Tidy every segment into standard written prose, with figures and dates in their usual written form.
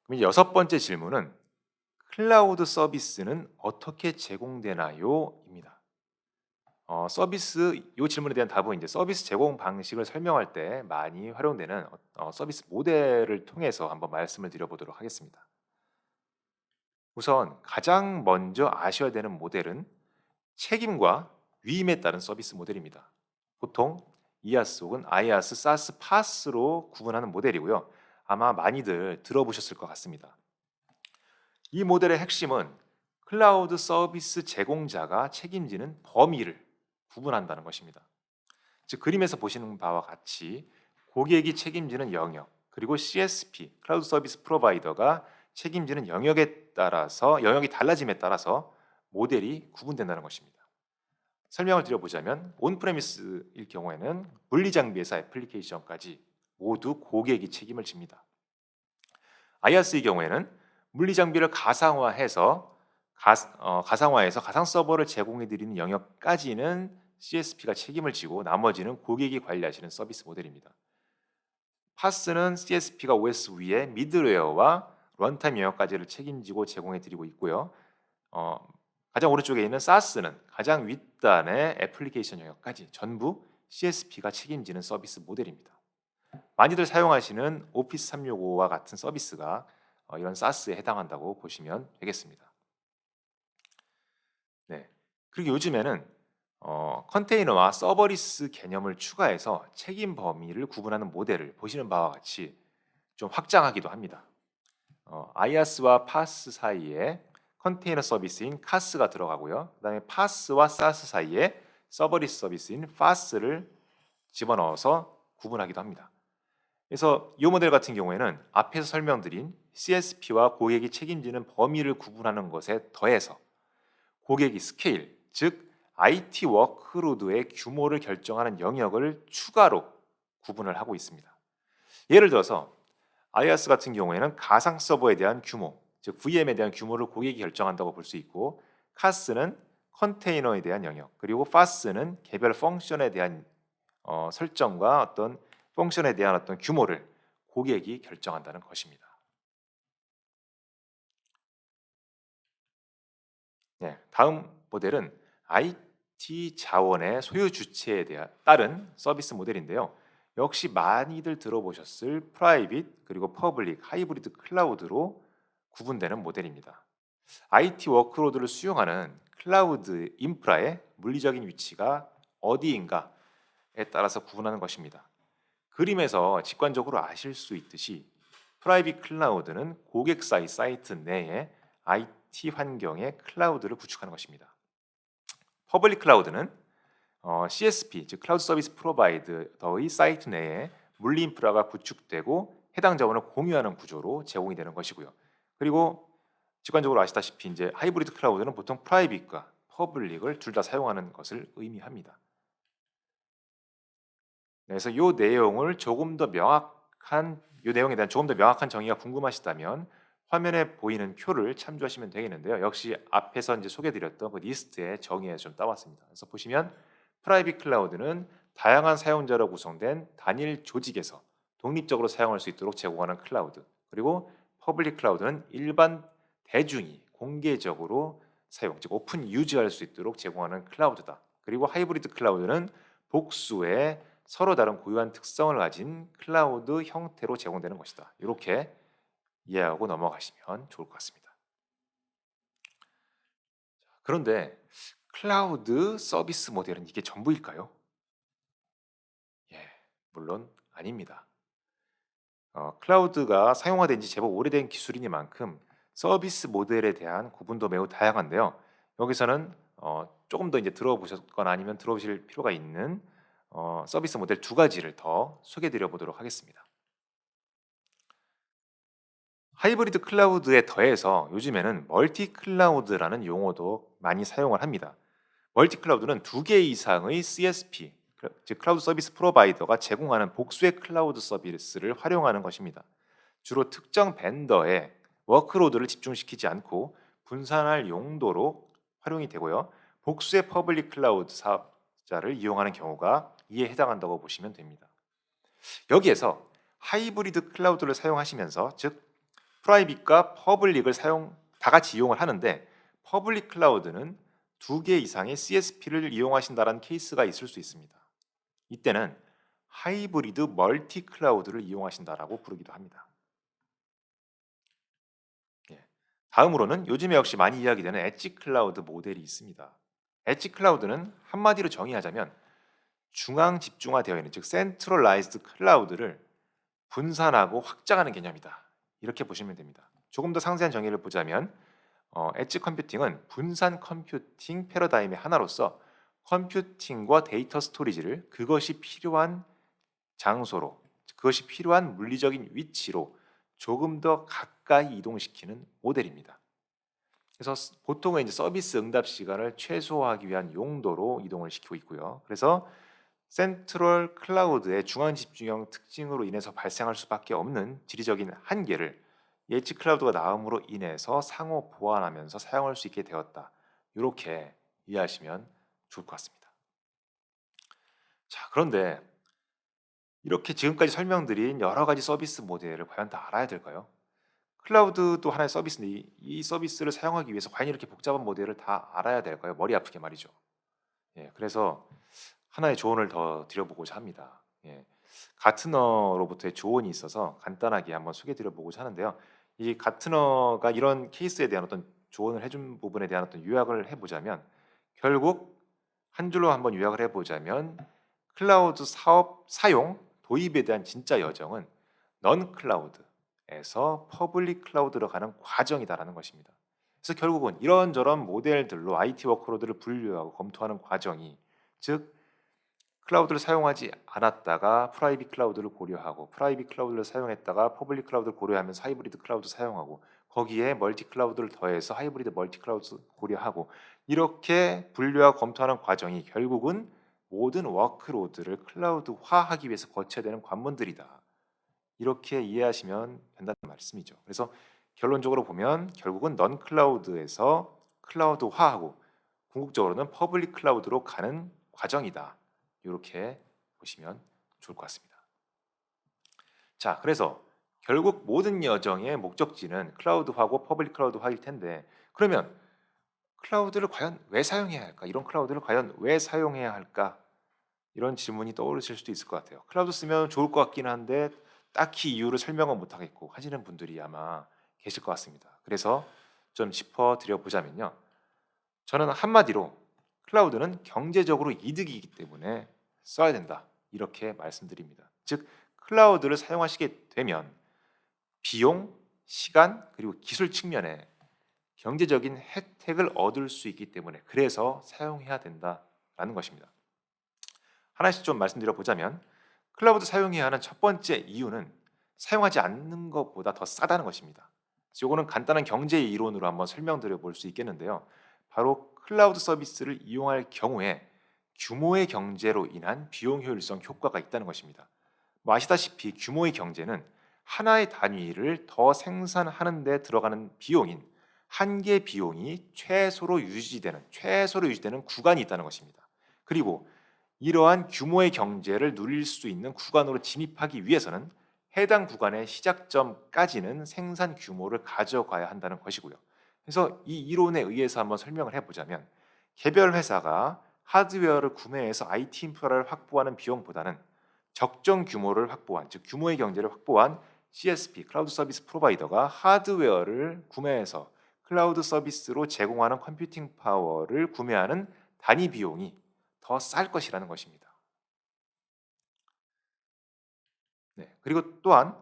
그럼 이제 여섯 번째 질문은 클라우드 서비스는 어떻게 제공되나요? 입니다. 서비스 요 질문에 대한 답은 이제 서비스 제공 방식을 설명할 때 많이 활용되는 서비스 모델을 통해서 한번 말씀을 드려보도록 하겠습니다. 우선 가장 먼저 아셔야 되는 모델은 책임과 위임에 따른 서비스 모델입니다. 보통 이아스 혹은 아이아스, 사스, 파스로 구분하는 모델이고요. 아마 많이들 들어보셨을 것 같습니다. 이 모델의 핵심은 클라우드 서비스 제공자가 책임지는 범위를 구분한다는 것입니다. 즉 그림에서 보시는 바와 같이 고객이 책임지는 영역 그리고 CSP, 클라우드 서비스 프로바이더가 책임지는 영역에 따라서 영역이 달라짐에 따라서 모델이 구분된다는 것입니다. 설명을 드려보자면 온프레미스일 경우에는 분리장비에서 애플리케이션까지 모두 고객이 책임을 집니다. IaaS의 경우에는 물리장비를 가상화해서 가상 서버를 제공해 드리는 영역까지는 CSP가 책임을 지고 나머지는 고객이 관리하시는 서비스 모델입니다. 파스는 CSP가 OS 위에 미드웨어와 런타임 영역까지를 책임지고 제공해 드리고 있고요. 어, 가장 오른쪽에 있는 사스는 가장 윗단의 애플리케이션 영역까지 전부 CSP가 책임지는 서비스 모델입니다. 많이들 사용하시는 오피스 365와 같은 서비스가 이런 사스에 해당한다고 보시면 되겠습니다. 네. 그리고 요즘에는 컨테이너와 서버리스 개념을 추가해서 책임 범위를 구분하는 모델을 보시는 바와 같이 좀 확장하기도 합니다. 아이아스와 파스 사이에 컨테이너 서비스인 카스가 들어가고요. 그다음에 파스와 사스 사이에 서버리스 서비스인 파스를 집어넣어서 구분하기도 합니다. 그래서 이 모델 같은 경우에는 앞에서 설명드린 CSP와 고객이 책임지는 범위를 구분하는 것에 더해서 고객이 스케일, 즉 IT 워크로드의 규모를 결정하는 영역을 추가로 구분을 하고 있습니다. 예를 들어서 IaaS 같은 경우에는 가상 서버에 대한 규모, 즉 VM에 대한 규모를 고객이 결정한다고 볼 수 있고, 카스는 컨테이너에 대한 영역, 그리고 파스는 개별 펑션에 대한 설정과 어떤 펑션에 대한 어떤 규모를 고객이 결정한다는 것입니다. 네, 다음 모델은 IT 자원의 소유 주체에 따른 서비스 모델인데요. 역시 많이들 들어보셨을 프라이빗 그리고 퍼블릭, 하이브리드 클라우드로 구분되는 모델입니다. IT 워크로드를 수용하는 클라우드 인프라의 물리적인 위치가 어디인가에 따라서 구분하는 것입니다. 그림에서 직관적으로 아실 수 있듯이 프라이빗 클라우드는 고객사의 사이트 내에 IT 환경의 클라우드를 구축하는 것입니다. 퍼블릭 클라우드는 CSP, 즉 클라우드 서비스 프로바이더의 사이트 내에 물리 인프라가 구축되고 해당 자원을 공유하는 구조로 제공이 되는 것이고요. 그리고 직관적으로 아시다시피 이제 하이브리드 클라우드는 보통 프라이빗과 퍼블릭을 둘 다 사용하는 것을 의미합니다. 그래서 이 내용을 조금 더 명확한 이 내용에 대한 조금 더 명확한 정의가 궁금하시다면 화면에 보이는 표를 참조하시면 되겠는데요. 역시 앞에서 이제 소개드렸던 그 리스트의 정의에 좀 따왔습니다. 그래서 보시면 프라이빗 클라우드는 다양한 사용자로 구성된 단일 조직에서 독립적으로 사용할 수 있도록 제공하는 클라우드. 그리고 퍼블릭 클라우드는 일반 대중이 공개적으로 사용, 즉 오픈 유지할 수 있도록 제공하는 클라우드다. 그리고 하이브리드 클라우드는 복수의 서로 다른 고유한 특성을 가진 클라우드 형태로 제공되는 것이다. 이렇게 이해하고 넘어가시면 좋을 것 같습니다. 그런데 클라우드 서비스 모델은 이게 전부일까요? 예, 물론 아닙니다. 클라우드가 사용화된 지 제법 오래된 기술이니만큼 서비스 모델에 대한 구분도 매우 다양한데요. 여기서는 조금 더 이제 들어보셨거나 아니면 들어보실 필요가 있는 서비스 모델 두 가지를 더 소개드려 보도록 하겠습니다. 하이브리드 클라우드에 더해서 요즘에는 멀티 클라우드라는 용어도 많이 사용을 합니다. 멀티 클라우드는 두 개 이상의 CSP, 즉 클라우드 서비스 프로바이더가 제공하는 복수의 클라우드 서비스를 활용하는 것입니다. 주로 특정 벤더에 워크로드를 집중시키지 않고 분산할 용도로 활용이 되고요. 복수의 퍼블릭 클라우드 사업자를 이용하는 경우가 이에 해당한다고 보시면 됩니다. 여기에서 하이브리드 클라우드를 사용하시면서 즉 프라이빗과 퍼블릭을 다 같이 이용을 하는데 퍼블릭 클라우드는 2개 이상의 CSP를 이용하신다는 케이스가 있을 수 있습니다. 이때는 하이브리드 멀티 클라우드를 이용하신다라고 부르기도 합니다. 예. 다음으로는 요즘에 역시 많이 이야기되는 엣지 클라우드 모델이 있습니다. 엣지 클라우드는 한마디로 정의하자면 중앙 집중화되어 있는 즉 센트럴라이즈드 클라우드를 분산하고 확장하는 개념이다. 이렇게 보시면 됩니다. 조금 더 상세한 정의를 보자면 엣지 컴퓨팅은 분산 컴퓨팅 패러다임의 하나로서 컴퓨팅과 데이터 스토리지를 그것이 필요한 장소로, 그것이 필요한 물리적인 위치로 조금 더 가까이 이동시키는 모델입니다. 그래서 보통은 이제 서비스 응답 시간을 최소화하기 위한 용도로 이동을 시키고 있고요. 그래서 센트럴 클라우드의 중앙 집중형 특징으로 인해서 발생할 수밖에 없는 지리적인 한계를 엣지 클라우드가 나옴으로 인해서 상호 보완하면서 사용할 수 있게 되었다. 이렇게 이해하시면 좋을 것 같습니다. 자, 그런데 이렇게 지금까지 설명드린 여러 가지 서비스 모델을 과연 다 알아야 될까요? 클라우드도 하나의 서비스인데 이 서비스를 사용하기 위해서 과연 이렇게 복잡한 모델을 다 알아야 될까요? 머리 아프게 말이죠. 예, 그래서 하나의 조언을 더 드려보고자 합니다. 예, 가트너로부터의 조언이 있어서 간단하게 한번 소개드려보고자 하는데요. 이 가트너가 이런 케이스에 대한 어떤 조언을 해준 부분에 대한 어떤 요약을 해보자면 결국 한 줄로 한번 요약을 해보자면 클라우드 사업 사용 도입에 대한 진짜 여정은 넌 클라우드에서 퍼블릭 클라우드로 가는 과정이다라는 것입니다. 그래서 결국은 이런저런 모델들로 IT 워크로드를 분류하고 검토하는 과정이 즉 클라우드를 사용하지 않았다가 프라이빗 클라우드를 고려하고 프라이빗 클라우드를 사용했다가 퍼블릭 클라우드를 고려하면서 하이브리드 클라우드 사용하고 거기에 멀티 클라우드를 더해서 하이브리드 멀티 클라우드 고려하고 이렇게 분류하고 검토하는 과정이 결국은 모든 워크로드를 클라우드화하기 위해서 거쳐야 되는 관문들이다. 이렇게 이해하시면 된다는 말씀이죠. 그래서 결론적으로 보면 결국은 넌 클라우드에서 클라우드화하고 궁극적으로는 퍼블릭 클라우드로 가는 과정이다. 이렇게 보시면 좋을 것 같습니다. 자, 그래서 결국 모든 여정의 목적지는 클라우드화고 퍼블릭 클라우드화일 텐데 그러면 클라우드를 과연 왜 사용해야 할까? 이런 클라우드를 과연 왜 사용해야 할까? 이런 질문이 떠오르실 수도 있을 것 같아요. 클라우드 쓰면 좋을 것 같긴 한데 딱히 이유를 설명은 못 하겠고 하시는 분들이 아마 계실 것 같습니다. 그래서 좀 짚어 드려 보자면요. 저는 한마디로 클라우드는 경제적으로 이득이기 때문에 써야 된다. 이렇게 말씀드립니다. 즉 클라우드를 사용하시게 되면 비용, 시간 그리고 기술 측면에 경제적인 혜택을 얻을 수 있기 때문에 그래서 사용해야 된다라는 것입니다. 하나씩 좀 말씀드려 보자면 클라우드 사용해야 하는 첫 번째 이유는 사용하지 않는 것보다 더 싸다는 것입니다. 이거는 간단한 경제 이론으로 한번 설명드려 볼 수 있겠는데요. 바로 클라우드 서비스를 이용할 경우에 규모의 경제로 인한 비용 효율성 효과가 있다는 것입니다. 뭐 아시다시피 규모의 경제는 하나의 단위를 더 생산하는 데 들어가는 비용인 한 개 비용이 최소로 유지되는 구간이 있다는 것입니다. 그리고 이러한 규모의 경제를 누릴 수 있는 구간으로 진입하기 위해서는 해당 구간의 시작점까지는 생산 규모를 가져가야 한다는 것이고요. 그래서 이 이론에 의해서 한번 설명을 해보자면 개별 회사가 하드웨어를 구매해서 IT 인프라를 확보하는 비용보다는 적정 규모를 확보한 즉 규모의 경제를 확보한 CSP 클라우드 서비스 프로바이더가 하드웨어를 구매해서 클라우드 서비스로 제공하는 컴퓨팅 파워를 구매하는 단위 비용이 더 쌀 것이라는 것입니다. 네. 그리고 또한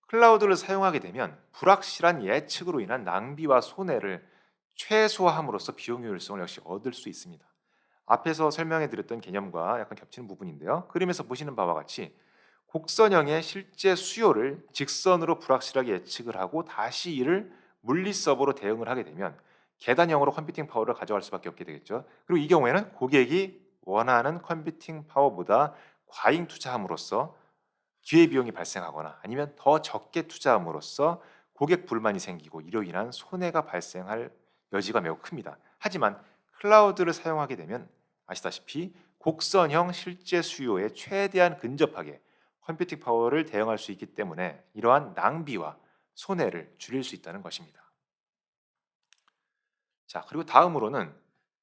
클라우드를 사용하게 되면 불확실한 예측으로 인한 낭비와 손해를 최소화함으로써 비용 효율성을 역시 얻을 수 있습니다. 앞에서 설명해 드렸던 개념과 약간 겹치는 부분인데요. 그림에서 보시는 바와 같이 곡선형의 실제 수요를 직선으로 불확실하게 예측을 하고 다시 이를 물리 서버로 대응을 하게 되면 계단형으로 컴퓨팅 파워를 가져갈 수밖에 없게 되겠죠. 그리고 이 경우에는 고객이 원하는 컴퓨팅 파워보다 과잉 투자함으로써 기회 비용이 발생하거나 아니면 더 적게 투자함으로써 고객 불만이 생기고 이로 인한 손해가 발생할 여지가 매우 큽니다. 하지만 클라우드를 사용하게 되면 아시다시피 곡선형 실제 수요에 최대한 근접하게 컴퓨팅 파워를 대응할 수 있기 때문에 이러한 낭비와 손해를 줄일 수 있다는 것입니다. 자, 그리고 다음으로는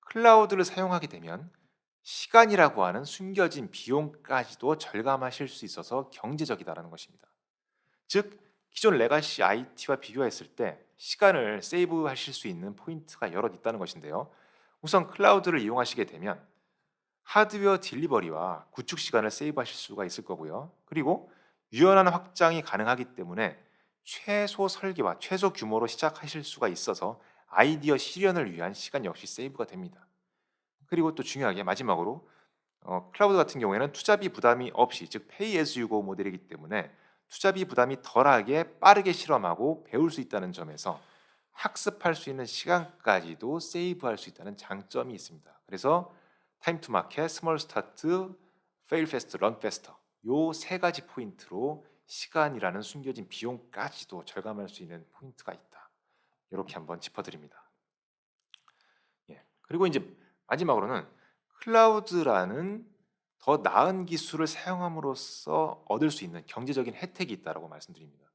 클라우드를 사용하게 되면 시간이라고 하는 숨겨진 비용까지도 절감하실 수 있어서 경제적이다라는 것입니다. 즉, 기존 레가시 IT와 비교했을 때 시간을 세이브하실 수 있는 포인트가 여럿 있다는 것인데요. 우선 클라우드를 이용하시게 되면 하드웨어 딜리버리와 구축 시간을 세이브하실 수가 있을 거고요. 그리고 유연한 확장이 가능하기 때문에 최소 설계와 최소 규모로 시작하실 수가 있어서 아이디어 실현을 위한 시간 역시 세이브가 됩니다. 그리고 또 중요하게 마지막으로 클라우드 같은 경우에는 투자비 부담이 없이, 즉 페이 애즈 유고 모델이기 때문에 투자비 부담이 덜하게 빠르게 실험하고 배울 수 있다는 점에서 학습할 수 있는 시간까지도 세이브할 수 있다는 장점이 있습니다. 그래서 타임 투 마켓, 스몰 스타트, 페일 패스트, 런 패스터, 요 세 가지 포인트로 시간이라는 숨겨진 비용까지도 절감할 수 있는 포인트가 있다. 이렇게 한번 짚어드립니다. 예. 그리고 이제 마지막으로는 클라우드라는 더 나은 기술을 사용함으로써 얻을 수 있는 경제적인 혜택이 있다라고 말씀드립니다.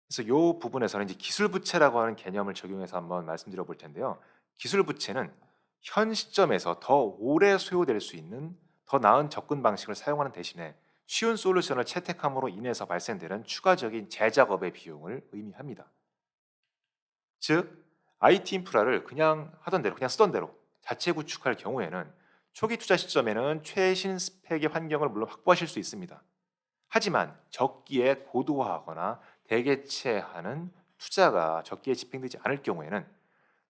그래서 이 부분에서는 이제 기술 부채라고 하는 개념을 적용해서 한번 말씀드려 볼 텐데요. 기술 부채는 현 시점에서 더 오래 소요될 수 있는 더 나은 접근 방식을 사용하는 대신에 쉬운 솔루션을 채택함으로 인해서 발생되는 추가적인 재작업의 비용을 의미합니다. 즉, IT 인프라를 그냥 하던 대로, 그냥 쓰던 대로 자체 구축할 경우에는 초기 투자 시점에는 최신 스펙의 환경을 물론 확보하실 수 있습니다. 하지만 적기에 고도화하거나 대개체하는 투자가 적기에 집행되지 않을 경우에는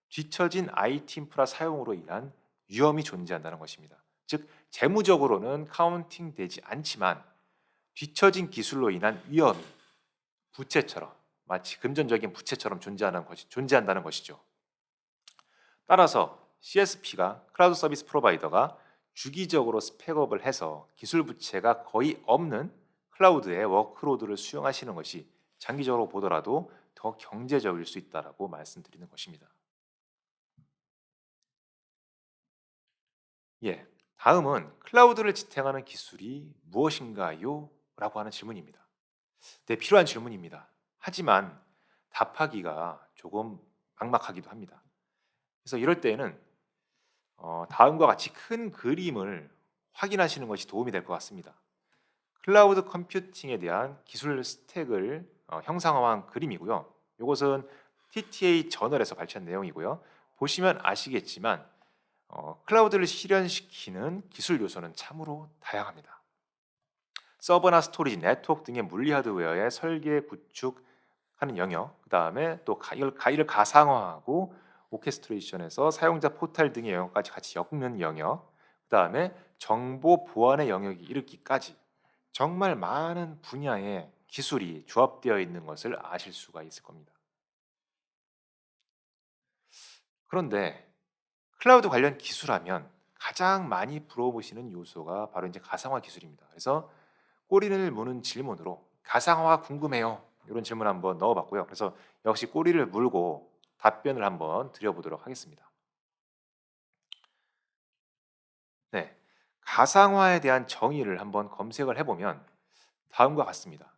뒤처진 IT 인프라 사용으로 인한 위험이 존재한다는 것입니다. 즉, 재무적으로는 카운팅 되지 않지만 뒤처진 기술로 인한 위험이 부채처럼, 마치 금전적인 부채처럼 존재한다는 것이죠. 따라서 CSP가, 클라우드 서비스 프로바이더가 주기적으로 스펙업을 해서 기술 부채가 거의 없는 클라우드의 워크로드를 수용하시는 것이 장기적으로 보더라도 더 경제적일 수 있다라고 말씀드리는 것입니다. 예, 다음은 클라우드를 지탱하는 기술이 무엇인가요? 라고 하는 질문입니다. 네, 필요한 질문입니다. 하지만 답하기가 조금 막막하기도 합니다. 그래서 이럴 때에는 다음과 같이 큰 그림을 확인하시는 것이 도움이 될 것 같습니다. 클라우드 컴퓨팅에 대한 기술 스택을 형상화한 그림이고요. 이것은 TTA 저널에서 발췌한 내용이고요. 보시면 아시겠지만 클라우드를 실현시키는 기술 요소는 참으로 다양합니다. 서버나 스토리지, 네트워크 등의 물리 하드웨어의 설계, 구축하는 영역, 그 다음에 또 이를 가상화하고 오케스트레이션에서 사용자 포탈 등의 영역까지 같이 엮는 영역, 그 다음에 정보 보안의 영역이 이르기까지 정말 많은 분야의 기술이 조합되어 있는 것을 아실 수가 있을 겁니다. 그런데 클라우드 관련 기술하면 가장 많이 물어보시는 요소가 바로 이제 가상화 기술입니다. 그래서 꼬리를 무는 질문으로 가상화가 궁금해요. 이런 질문 한번 넣어봤고요. 그래서 역시 꼬리를 물고 답변을 한번 드려보도록 하겠습니다. 네, 가상화에 대한 정의를 한번 검색을 해보면 다음과 같습니다.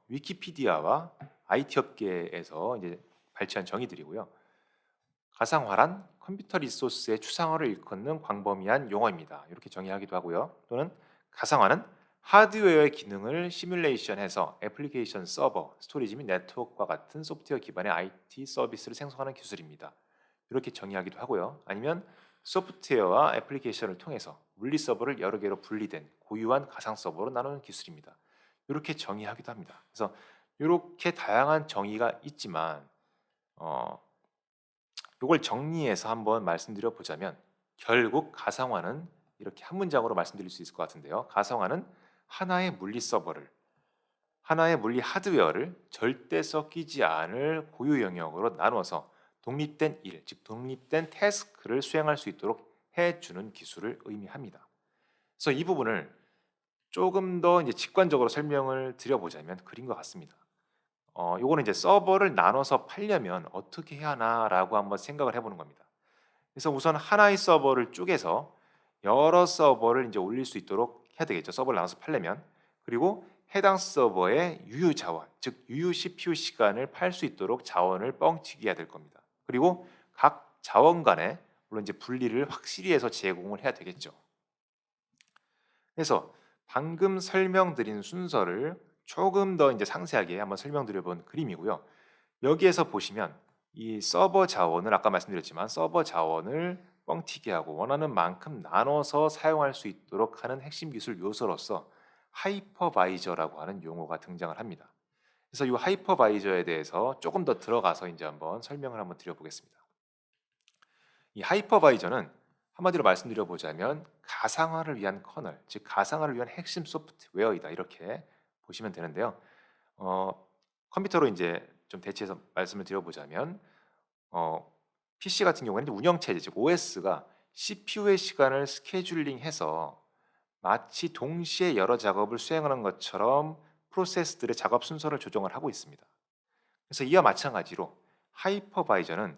위키피디아와 IT 업계에서 이제 발췌한 정의들이고요. 가상화란 컴퓨터 리소스의 추상화를 일컫는 광범위한 용어입니다. 이렇게 정의하기도 하고요. 또는 가상화는 하드웨어의 기능을 시뮬레이션해서 애플리케이션 서버, 스토리지 및 네트워크와 같은 소프트웨어 기반의 IT 서비스를 생성하는 기술입니다. 이렇게 정의하기도 하고요. 아니면 소프트웨어와 애플리케이션을 통해서 물리 서버를 여러 개로 분리된 고유한 가상 서버로 나누는 기술입니다. 이렇게 정의하기도 합니다. 그래서 이렇게 다양한 정의가 있지만 이걸 정리해서 한번 말씀드려 보자면 결국 가상화는 이렇게 한 문장으로 말씀드릴 수 있을 것 같은데요. 가상화는 하나의 물리 서버를, 하나의 물리 하드웨어를 절대 섞이지 않을 고유 영역으로 나눠서 독립된 일, 즉 독립된 태스크를 수행할 수 있도록 해주는 기술을 의미합니다. 그래서 이 부분을 조금 더 이제 직관적으로 설명을 드려보자면 그림과 같습니다. 요거는 이제 서버를 나눠서 팔려면 어떻게 해야 하나라고 한번 생각을 해보는 겁니다. 그래서 우선 하나의 서버를 쪼개서 여러 서버를 이제 올릴 수 있도록 해야 되겠죠. 서버를 나눠서 팔려면. 그리고 해당 서버의 유효 자원, 즉 유효 CPU 시간을 팔 수 있도록 자원을 뻥튀기 해야 될 겁니다. 그리고 각 자원 간에 물론 이제 분리를 확실히 해서 제공을 해야 되겠죠. 그래서 방금 설명드린 순서를 조금 더 이제 상세하게 한번 설명드려 본 그림이고요. 여기에서 보시면 이 서버 자원을 아까 말씀드렸지만 서버 자원을 뻥튀기 하고 원하는 만큼 나눠서 사용할 수 있도록 하는 핵심 기술 요소로서 하이퍼바이저라고 하는 용어가 등장을 합니다. 그래서 이 하이퍼바이저에 대해서 조금 더 들어가서 이제 한번 설명을 한번 드려보겠습니다. 이 하이퍼바이저는 한마디로 말씀드려보자면 가상화를 위한 커널, 즉 가상화를 위한 핵심 소프트웨어이다 이렇게 보시면 되는데요. 컴퓨터로 이제 좀 대체해서 말씀을 드려보자면 PC 같은 경우에는 운영 체제, 즉 OS가 CPU의 시간을 스케줄링해서 마치 동시에 여러 작업을 수행하는 것처럼 프로세스들의 작업 순서를 조정을 하고 있습니다. 그래서 이와 마찬가지로 하이퍼바이저는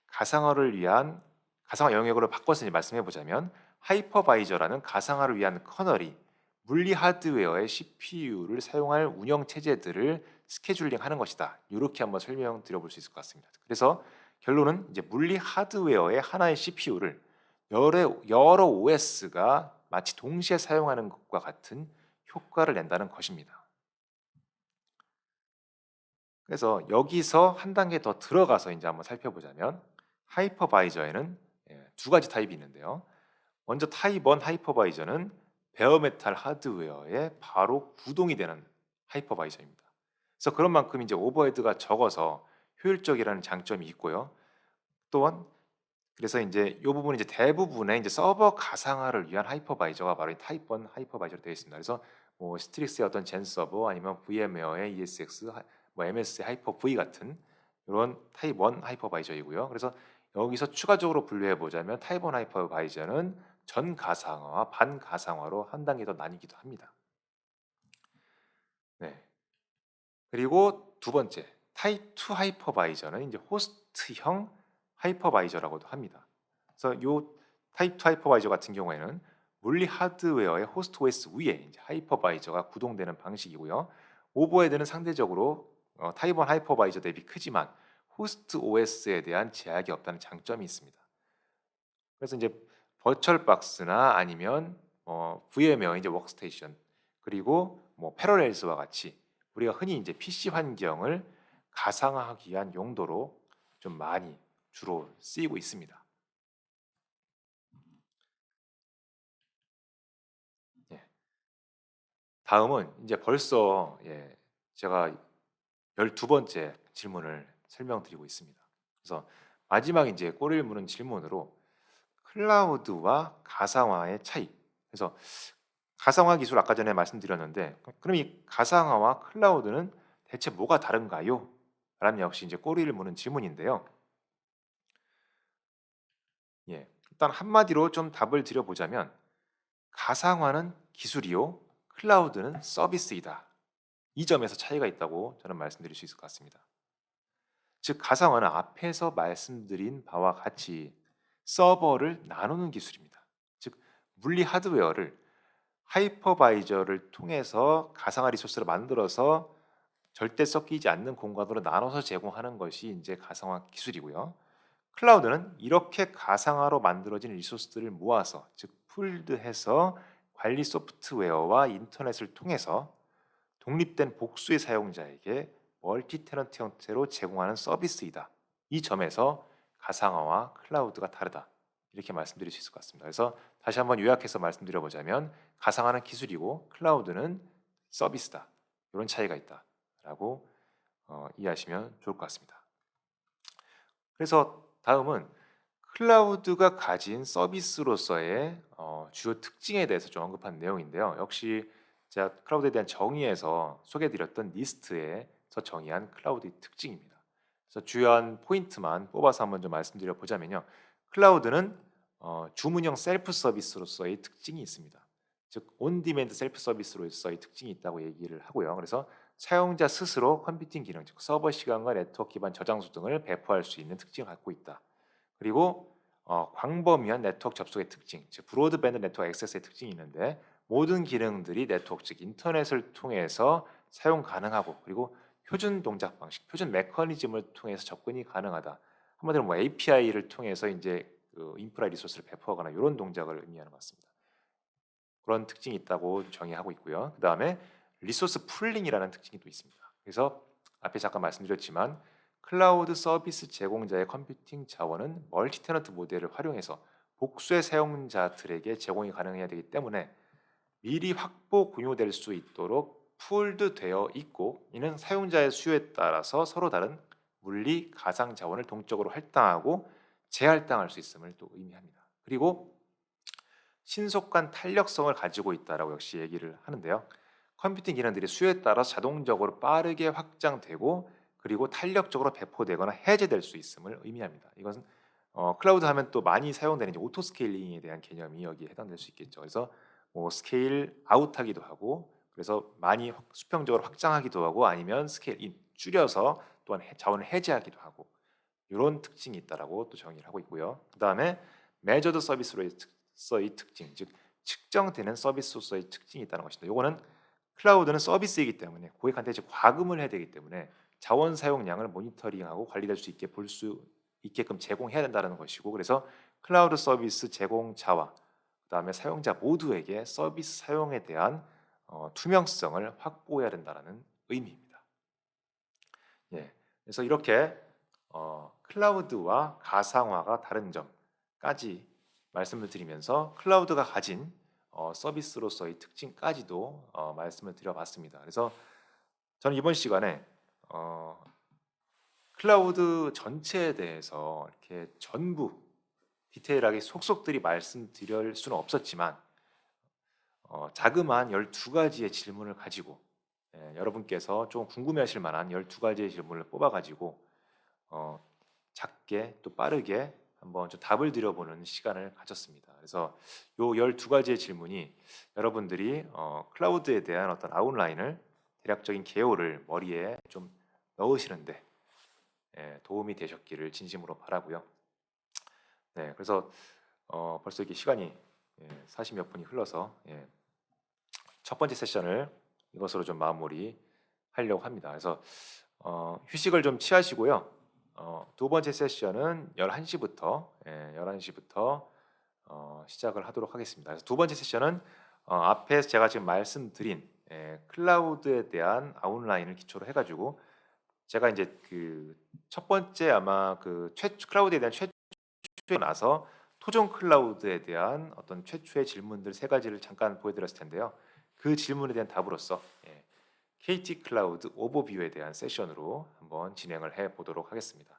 가상화를 위한 가상화 영역으로 바꿔서 말씀해 보자면 하이퍼바이저라는 가상화를 위한 커널이 물리 하드웨어의 CPU를 사용할 운영 체제들을 스케줄링하는 것이다. 이렇게 한번 설명드려 볼 수 있을 것 같습니다. 그래서 결론은 이제 물리 하드웨어의 하나의 CPU를 여러 OS가 마치 동시에 사용하는 것과 같은 효과를 낸다는 것입니다. 그래서 여기서 한 단계 더 들어가서 이제 한번 살펴보자면 하이퍼바이저에는 두 가지 타입이 있는데요. 먼저 타입 1 하이퍼바이저는 베어메탈 하드웨어에 바로 구동이 되는 하이퍼바이저입니다. 그래서 그런 만큼 이제 오버헤드가 적어서 효율적이라는 장점이 있고요. 또한 그래서 이제 이 부분이 이제 대부분의 이제 서버 가상화를 위한 하이퍼바이저가 바로 이 타입 1 하이퍼바이저로 되어 있습니다. 그래서 뭐 스트릭스의 어떤 젠 서버 아니면 VM웨어의 ESX, 뭐 MS의 하이퍼 V 같은 이런 타입 1 하이퍼바이저이고요. 그래서 여기서 추가적으로 분류해 보자면 타입 1 하이퍼바이저는 전 가상화와 반 가상화로 한 단계 더 나뉘기도 합니다. 네. 그리고 두 번째 타입 2 하이퍼바이저는 이제 호스트형 하이퍼바이저라고도 합니다. 그래서 요 타입 2 하이퍼바이저 같은 경우에는 물리 하드웨어의 호스트 OS 위에 이제 하이퍼바이저가 구동되는 방식이고요. 오버헤드는 상대적으로 타입 1 하이퍼바이저 대비 크지만 호스트 OS에 대한 제약이 없다는 장점이 있습니다. 그래서 이제 버추얼 박스나 아니면 VM웨어 이제 워크스테이션 그리고 뭐 패러렐스와 같이 우리가 흔히 이제 PC 환경을 가상화하기 위한 용도로 좀 많이 주로 쓰이고 있습니다. 예. 다음은 이제 벌써 제가 12번째 질문을 설명드리고 있습니다. 그래서 마지막 이제 꼬리를 무는 질문으로 클라우드와 가상화의 차이. 그래서 가상화 기술 아까 전에 말씀드렸는데 그럼 이 가상화와 클라우드는 대체 뭐가 다른가요? 라는 역시 이제 꼬리를 무는 질문인데요. 일단 한마디로 좀 답을 드려보자면 가상화는 기술이요, 클라우드는 서비스이다. 이 점에서 차이가 있다고 저는 말씀드릴 수 있을 것 같습니다. 즉 가상화는 앞에서 말씀드린 바와 같이 서버를 나누는 기술입니다. 즉 물리 하드웨어를 하이퍼바이저를 통해서 가상화 리소스를 만들어서 절대 섞이지 않는 공간으로 나눠서 제공하는 것이 이제 가상화 기술이고요. 클라우드는 이렇게 가상화로 만들어진 리소스들을 모아서 즉 풀드해서 관리 소프트웨어와 인터넷을 통해서 독립된 복수의 사용자에게 멀티 테넌트 형태로 제공하는 서비스이다. 이 점에서 가상화와 클라우드가 다르다. 이렇게 말씀드릴 수 있을 것 같습니다. 그래서 다시 한번 요약해서 말씀드려보자면 가상화는 기술이고 클라우드는 서비스다. 이런 차이가 있다라고 이해하시면 좋을 것 같습니다. 그래서 다음은 클라우드가 가진 서비스로서의 주요 특징에 대해서 좀 언급한 내용인데요. 역시 제가 클라우드에 대한 정의에서 소개해드렸던 리스트에서 정의한 클라우드의 특징입니다. 그래서 주요한 포인트만 뽑아서 한번 좀 말씀드려 보자면요. 클라우드는 주문형 셀프 서비스로서의 특징이 있습니다. 즉 온디맨드 셀프 서비스로서의 특징이 있다고 얘기를 하고요. 그래서 사용자 스스로 컴퓨팅 기능, 즉 서버 시간과 네트워크 기반 저장소 등을 배포할 수 있는 특징을 갖고 있다. 그리고 광범위한 네트워크 접속의 특징, 즉 브로드밴드 네트워크 액세스의 특징이 있는데 모든 기능들이 네트워크 즉 인터넷을 통해서 사용 가능하고 그리고 표준 동작 방식, 표준 메커니즘을 통해서 접근이 가능하다. 한마디로 뭐 API를 통해서 이제 그 인프라 리소스를 배포하거나 이런 동작을 의미하는 것 같습니다. 그런 특징이 있다고 정의하고 있고요. 그 다음에 리소스 풀링이라는 특징이 또 있습니다. 그래서 앞에 잠깐 말씀드렸지만 클라우드 서비스 제공자의 컴퓨팅 자원은 멀티 테넌트 모델을 활용해서 복수의 사용자들에게 제공이 가능해야 되기 때문에 미리 확보 공유될 수 있도록 풀드 되어 있고 이는 사용자의 수요에 따라서 서로 다른 물리 가상 자원을 동적으로 할당하고 재할당할 수 있음을 또 의미합니다. 그리고 신속한 탄력성을 가지고 있다라고 역시 얘기를 하는데요. 컴퓨팅 기능들이 수요에 따라 자동적으로 빠르게 확장되고 그리고 탄력적으로 배포되거나 해제될 수 있음을 의미합니다. 이것은 클라우드 하면 또 많이 사용되는 이제 오토 스케일링에 대한 개념이 여기에 해당될 수 있겠죠. 그래서 뭐 스케일 아웃하기도 하고 그래서 많이 수평적으로 확장하기도 하고 아니면 스케일 인 줄여서 또한 자원을 해제하기도 하고 이런 특징이 있다라고 또 정의를 하고 있고요. 그 다음에 메저드 서비스로서의 특징, 즉 측정되는 서비스로서의 특징이 있다는 것입니다. 이거는 클라우드는 서비스이기 때문에 고객한테 이제 과금을 해야 되기 때문에 자원 사용량을 모니터링하고 관리될 수 있게 볼 수 있게끔 제공해야 된다는 것이고 그래서 클라우드 서비스 제공자와 그다음에 사용자 모두에게 서비스 사용에 대한 투명성을 확보해야 된다는 의미입니다. 예, 그래서 이렇게 클라우드와 가상화가 다른 점까지 말씀을 드리면서 클라우드가 가진 서비스로서의 특징까지도 말씀을 드려봤습니다. 그래서 저는 이번 시간에 어, 클라우드 전체에 대해서 이렇게 전부 디테일하게 속속들이 말씀드릴 수는 없었지만 자그마한 12가지의 질문을 가지고 여러분께서 좀 궁금해하실 만한 12가지의 질문을 뽑아가지고 어, 작게 또 빠르게 한번 좀 답을 드려보는 시간을 가졌습니다. 그래서 요 12가지의 질문이 여러분들이 클라우드에 대한 어떤 아웃라인을 대략적인 개요를 머리에 좀 넣으시는데 도움이 되셨기를 진심으로 바라고요. 네, 그래서 벌써 이렇게 시간이 40몇 분이 흘러서 첫 번째 세션을 이것으로 좀 마무리 하려고 합니다. 그래서 휴식을 좀 취하시고요. 두 번째 세션은 11시부터 11시부터 시작을 하도록 하겠습니다. 그래서 두 번째 세션은 앞에 제가 지금 말씀드린 클라우드에 대한 아웃라인을 기초로 해가지고 제가 이제 그 첫 번째 아마 그 클라우드에 대한 최초에 나서 토종 클라우드에 대한 어떤 최초의 질문들 세 가지를 잠깐 보여드렸을 텐데요. 그 질문에 대한 답으로서 KT 클라우드 오버뷰에 대한 세션으로 한번 진행을 해 보도록 하겠습니다.